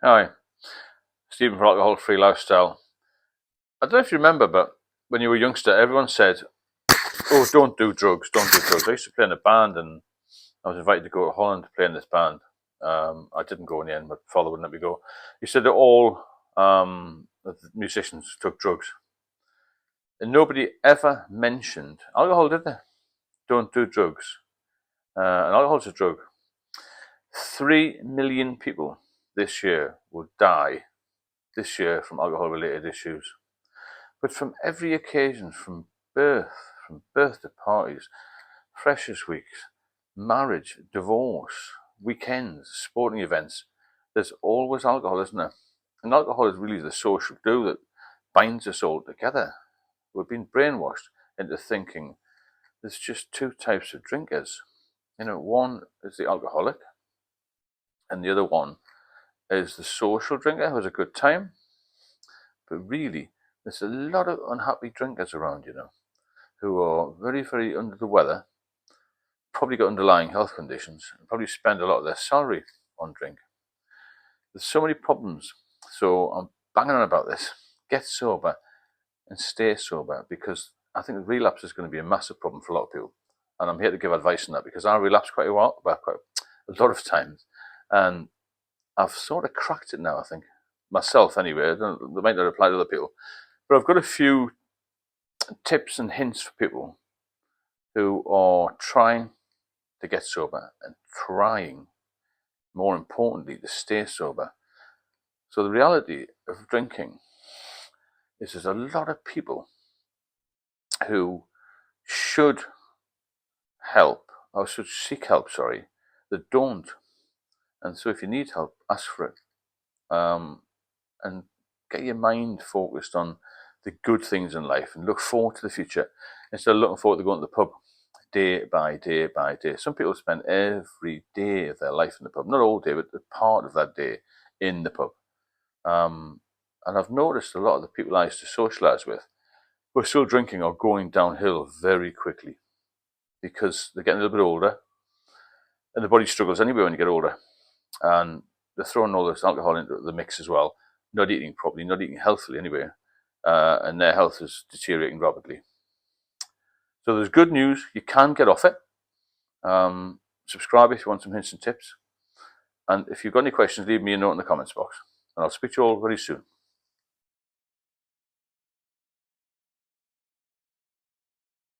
Hi, Stephen for Alcohol Free Lifestyle. I don't know if you remember, but when you were a youngster, everyone said, "Oh, don't do drugs, don't do drugs." I used to play in a band, and I was invited to go to Holland to play in this band. I didn't go in the end, but father wouldn't let me go. He said that all the musicians took drugs, and nobody ever mentioned alcohol, did they? Don't do drugs. And alcohol's a drug. 3 million people this year will die this year from alcohol-related issues. But from every occasion, from birthday parties, freshers' weeks, marriage, divorce, weekends, sporting events, there's always alcohol, isn't there? And alcohol is really the social glue that binds us all together. We've been brainwashed into thinking there's just two types of drinkers. One is the alcoholic, and the other one is the social drinker who has a good time. But really, there's a lot of unhappy drinkers around, who are very, very under the weather, probably got underlying health conditions, and probably spend a lot of their salary on drink. There's so many problems. So I'm banging on about this. Get sober and stay sober, because I think relapse is going to be a massive problem for a lot of people. And I'm here to give advice on that, because I relapsed quite a lot of times. And I've sort of cracked it now, I think. Myself, anyway. They might not apply to other people. But I've got a few tips and hints for people who are trying to get sober and trying, more importantly, to stay sober. So the reality of drinking is there's a lot of people who should should seek help, that don't. And so if you need help, ask for it. And get your mind focused on the good things in life and look forward to the future instead of looking forward to going to the pub day by day by day. Some people spend every day of their life in the pub, not all day, but a part of that day in the pub. And I've noticed a lot of the people I used to socialise with who are still drinking are going downhill very quickly, because they're getting a little bit older, and the body struggles anyway when you get older. And they're throwing all this alcohol into the mix as well, not eating properly, not eating healthily anyway, and their health is deteriorating rapidly. So there's good news. You can get off it. Subscribe if you want some hints and tips. And if you've got any questions, leave me a note in the comments box. And I'll speak to you all very soon.